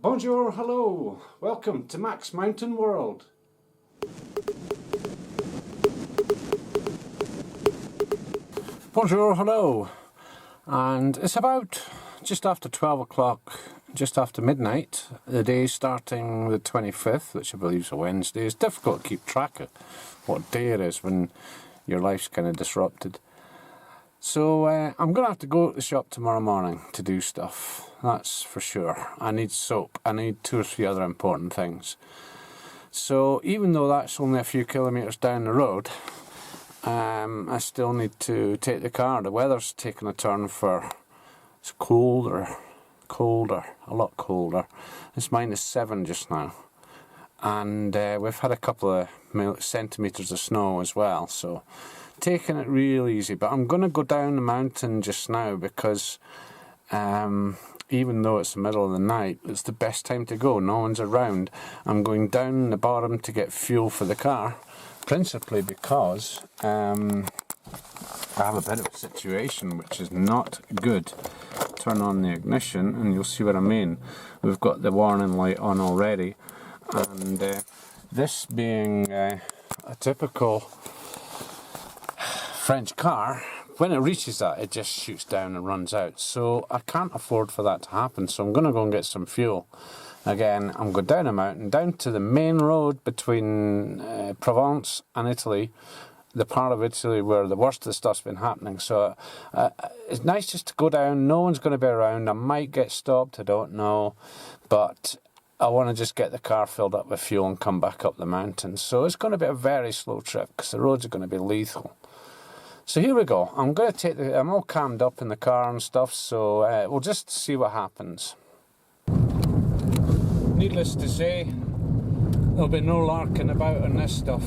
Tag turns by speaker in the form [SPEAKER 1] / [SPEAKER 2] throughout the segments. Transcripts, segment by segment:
[SPEAKER 1] Bonjour, hello, welcome to MaxMountainWorld. Bonjour, hello, and it's about just after 12 o'clock, just after midnight. The day starting the 25th, which I believe is a Wednesday. It's difficult to keep track of what day it is when your life's kind of disrupted. So I'm going to have to go to the shop tomorrow morning to do stuff, that's for sure. I need soap, I need 2 or 3 other important things. So even though that's only a few kilometres down the road, I still need to take the car. The weather's taken a turn for, it's colder, a lot colder. It's -7 just now. And we've had a couple of centimetres of snow as well, so taking it real easy. But I'm going to go down the mountain just now because even though it's the middle of the night, it's the best time to go. No one's around. I'm going down the bottom to get fuel for the car, principally because I have a bit of a situation which is not good. Turn on the ignition and you'll see what I mean. We've got the warning light on already, and this being a typical French car, when it reaches that, it just shoots down and runs out. So I can't afford for that to happen, so I'm going to go and get some fuel. Again, I'm going down a mountain, down to the main road between Provence and Italy, the part of Italy where the worst of the stuff's been happening. So it's nice just to go down. No one's going to be around. I might get stopped, I don't know, but I want to just get the car filled up with fuel and come back up the mountain. So it's going to be a very slow trip because the roads are going to be lethal. So here we go. I'm going to take I'm all calmed up in the car and stuff, so we'll just see what happens. Needless to say, there'll be no larking about on this stuff.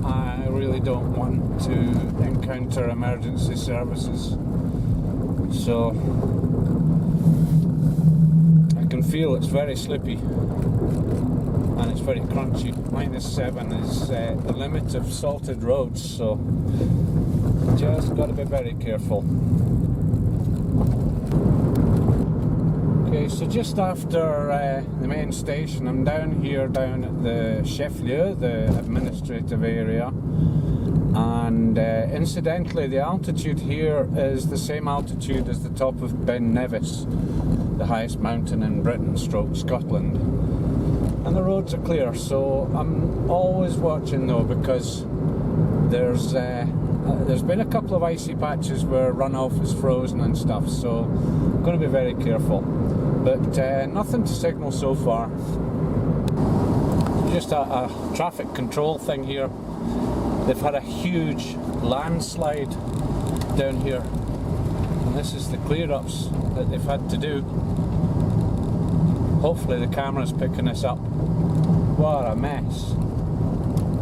[SPEAKER 1] I really don't want to encounter emergency services. So I can feel it's very slippy and it's very crunchy. -7 is the limit of salted roads, so just got to be very careful. Okay, so just after the main station, I'm down here, down at the chef-lieu, the administrative area, and incidentally the altitude here is the same altitude as the top of Ben Nevis, the highest mountain in Britain stroke Scotland, and the roads are clear. So I'm always watching though, because there's been a couple of icy patches where runoff is frozen and stuff, so I'm going to be very careful. But nothing to signal so far. Just a traffic control thing here. They've had a huge landslide down here, and this is the clear-ups that they've had to do. Hopefully the camera's picking this up. What a mess.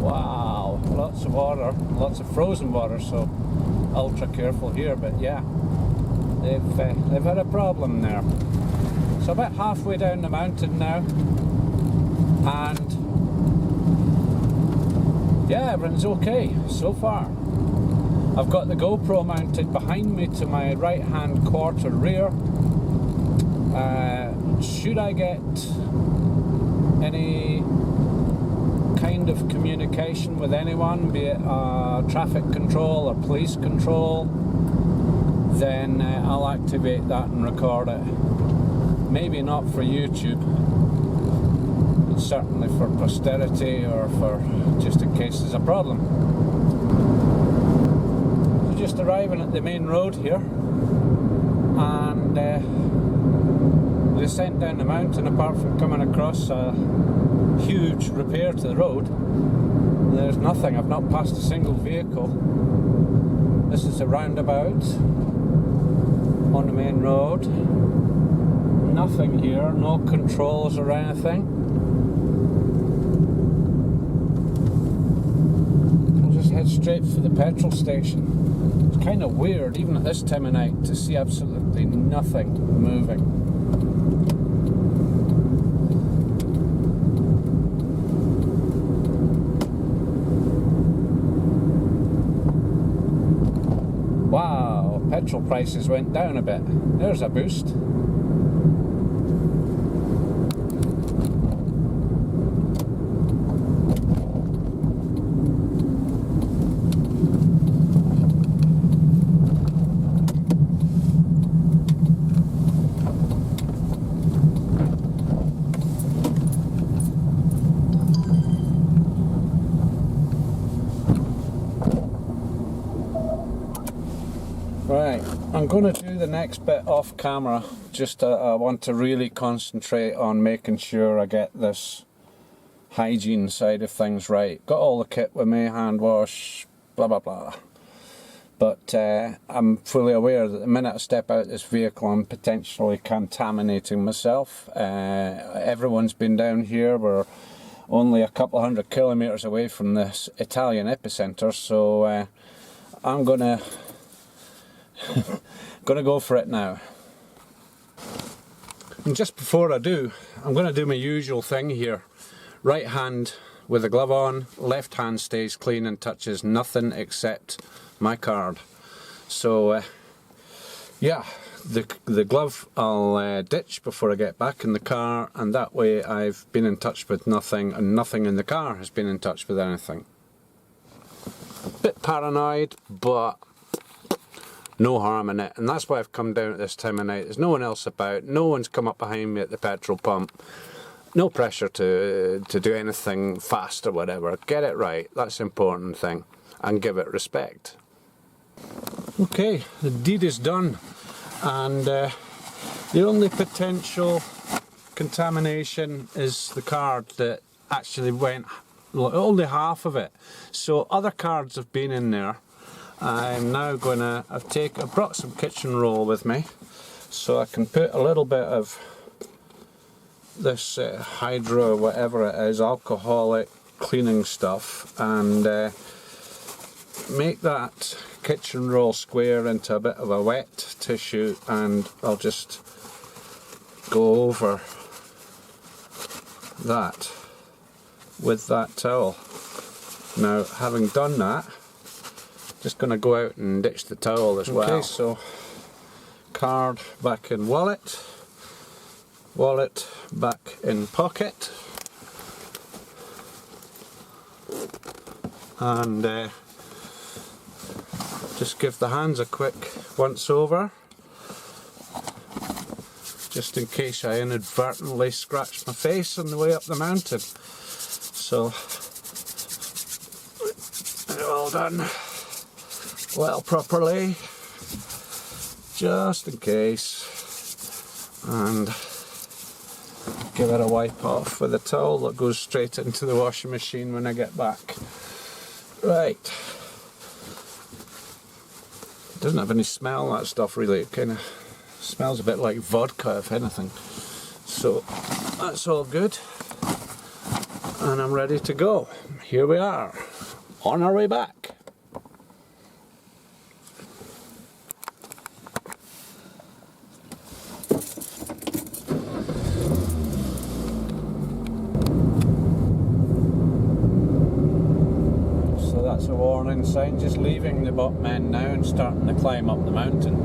[SPEAKER 1] Wow, lots of water, lots of frozen water, so ultra careful here. But yeah, they've had a problem there. So about halfway down the mountain now, and yeah, everything's okay so far. I've got the GoPro mounted behind me to my right hand quarter rear. Should I get any kind of communication with anyone, be it traffic control or police control, then I'll activate that and record it. Maybe not for YouTube, but certainly for posterity or for just in case there's a problem. So just arriving at the main road here, and the descent down the mountain, apart from coming across a huge repair to the road, there's nothing. I've not passed a single vehicle. This is a roundabout on the main road. Nothing here, no controls or anything. I'll just head straight for the petrol station. It's kind of weird, even at this time of night, to see absolutely nothing moving. Wow, petrol prices went down a bit. There's a boost. I'm going to do the next bit off camera. Just I want to really concentrate on making sure I get this hygiene side of things right. Got all the kit with me, hand wash, blah blah blah. But I'm fully aware that the minute I step out this vehicle I'm potentially contaminating myself. Everyone's been down here. We're only a couple of 100 kilometres away from this Italian epicenter, so I'm gonna go for it now. And just before I do, I'm gonna do my usual thing here. Right hand with a glove on, left hand stays clean and touches nothing except my card. So yeah, the glove I'll ditch before I get back in the car, and that way I've been in touch with nothing and nothing in the car has been in touch with anything. Bit paranoid, but no harm in it, and that's why I've come down at this time of night. There's no one else about, no one's come up behind me at the petrol pump. No pressure to do anything fast or whatever. Get it right, that's the important thing, and give it respect. Okay, the deed is done, and the only potential contamination is the card that actually went, only half of it. So other cards have been in there. I'm now gonna, I've brought some kitchen roll with me, so I can put a little bit of this hydro, whatever it is, alcoholic cleaning stuff, and make that kitchen roll square into a bit of a wet tissue, and I'll just go over that with that towel. Now, having done that, just going to go out and ditch the towel as well. Okay, so card back in wallet, wallet back in pocket, and just give the hands a quick once over, just in case I inadvertently scratch my face on the way up the mountain. So, all done well properly, just in case, and give it a wipe off with a towel that goes straight into the washing machine when I get back. Right, doesn't have any smell, that stuff, really. It kind of smells a bit like vodka, if anything. So that's all good, and I'm ready to go. Here we are, on our way back. That's a warning sign, just leaving the bottom end now and starting to climb up the mountain.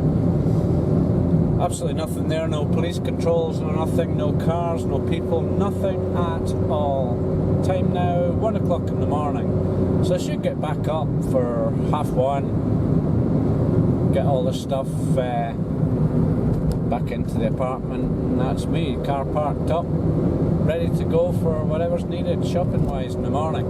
[SPEAKER 1] Absolutely nothing there, no police controls, no nothing, no cars, no people, nothing at all. Time now, 1 o'clock in the morning, so I should get back up for 1:30, get all the stuff back into the apartment, and that's me, car parked up, ready to go for whatever's needed shopping wise in the morning.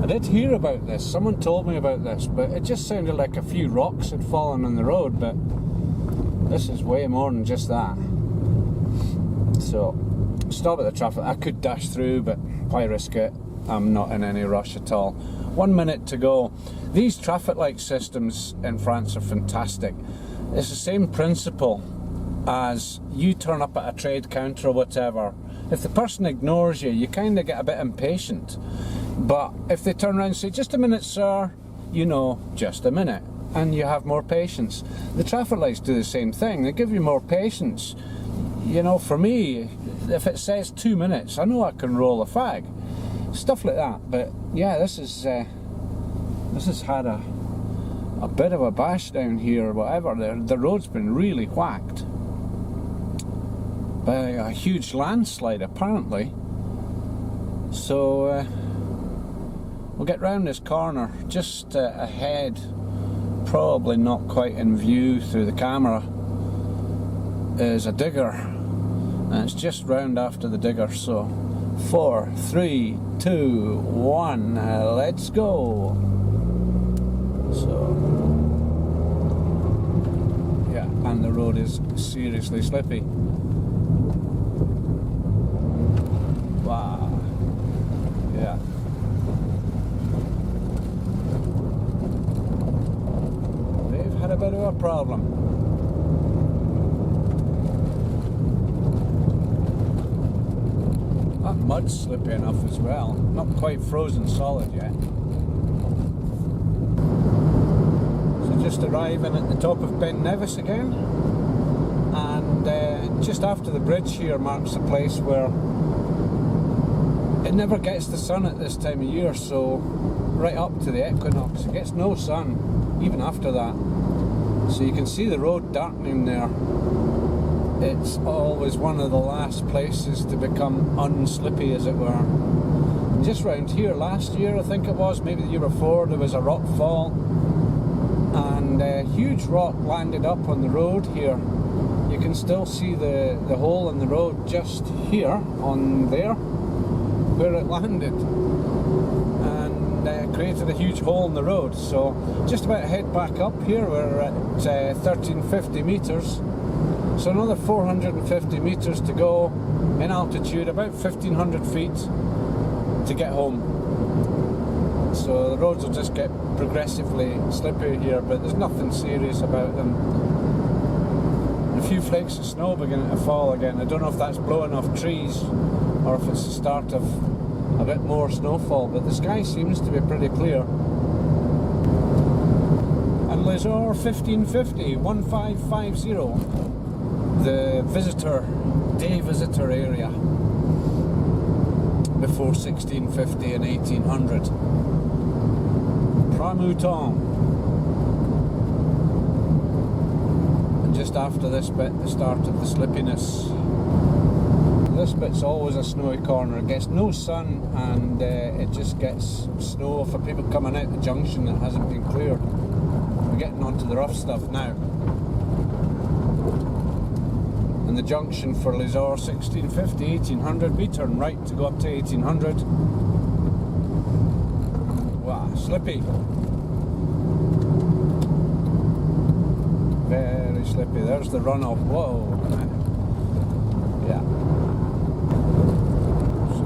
[SPEAKER 1] I did hear about this, someone told me about this, but it just sounded like a few rocks had fallen on the road, but this is way more than just that. So, stop at the traffic. I could dash through, but why risk it? I'm not in any rush at all. 1 minute to go. These traffic light systems in France are fantastic. It's the same principle as you turn up at a trade counter or whatever. If the person ignores you, you kind of get a bit impatient. But if they turn around and say, "Just a minute, sir," you know, just a minute, and you have more patience. The traffic lights do the same thing. They give you more patience. You know, for me, if it says 2 minutes, I know I can roll a fag. Stuff like that. But yeah, this has had a bit of a bash down here or whatever. The road's been really whacked by a huge landslide apparently. So we'll get round this corner. Just ahead, probably not quite in view through the camera, is a digger, and it's just round after the digger. So 4, 3, 2, 1, let's go. So yeah, and the road is seriously slippy. Wow. Yeah. They've had a bit of a problem. That mud's slippy enough as well. Not quite frozen solid yet. So just arriving at the top of Ben Nevis again, and just after the bridge here marks a place where it never gets the sun at this time of year, so right up to the equinox it gets no sun even after that. So you can see the road darkening there. It's always one of the last places to become unslippy, as it were. And just round here last year, I think it was, maybe the year before, there was a rock fall, and a huge rock landed up on the road here. You can still see the hole in the road just here on there where it landed, and created a huge hole in the road. So just about to head back up here. We're at 1350 metres, so another 450 metres to go in altitude, about 1500 feet to get home. So the roads will just get progressively slippier here, but there's nothing serious about them. A few flakes of snow beginning to fall again. I don't know if that's blowing off trees or if it's the start of a bit more snowfall, but the sky seems to be pretty clear. And Les-Orres 1550, 1550, the day visitor area before 1650 and 1800. Pramouton. And just after this bit, the start of the slippiness. This bit's always a snowy corner. It gets no sun, and it just gets snow for people coming out the junction that hasn't been cleared. We're getting onto the rough stuff now. And the junction for Les-Orres 1650, 1800, we turn right to go up to 1800. Wow, slippy. Very slippy. There's the runoff. Whoa. Yeah.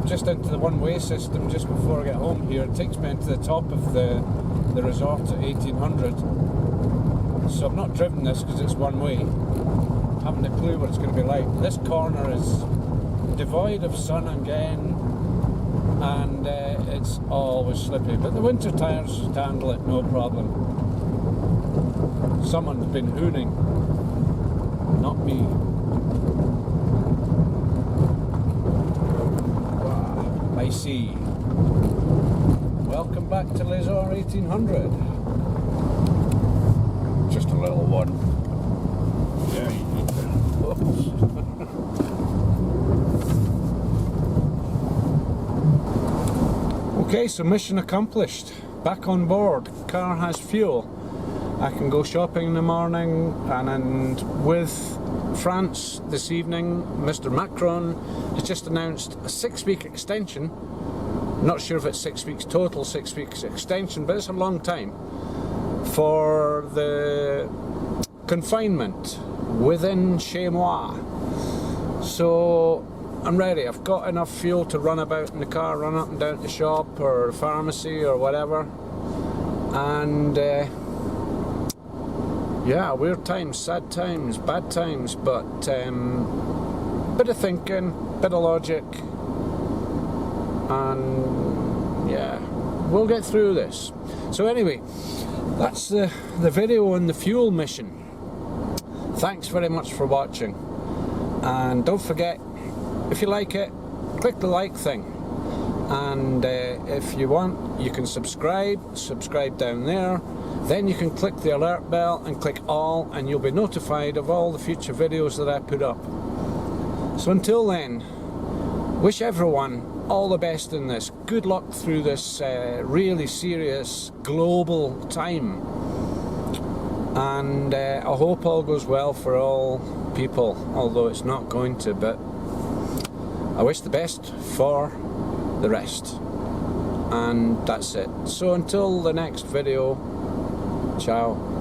[SPEAKER 1] Just into the one-way system just before I get home here. It takes me into the top of the resort at 1800. So I've not driven this because it's one way. Haven't a clue what it's going to be like. This corner is devoid of sun again, and it's always slippy. But the winter tyres handle it no problem. Someone's been hooning, not me. I see. Welcome back to Les-Orres 1800. Just a little one. Yeah, you need that. Okay, so mission accomplished. Back on board. Car has fuel. I can go shopping in the morning, and with France this evening, Mr. Macron has just announced a 6-week extension. Not sure if it's 6 weeks total, 6 weeks extension, but it's a long time for the confinement within chez moi. So I'm ready. I've got enough fuel to run about in the car, run up and down to the shop or pharmacy or whatever, and yeah, weird times, sad times, bad times, but bit of thinking, bit of logic, and yeah, we'll get through this. So anyway, that's the video on the fuel mission. Thanks very much for watching, and don't forget, if you like it, click the like thing, and if you want, you can subscribe down there. Then you can click the alert bell and click all, and you'll be notified of all the future videos that I put up. So until then, wish everyone all the best in this. Good luck through this really serious global time. And I hope all goes well for all people, although it's not going to, but I wish the best for the rest. And that's it. So until the next video, Ciao.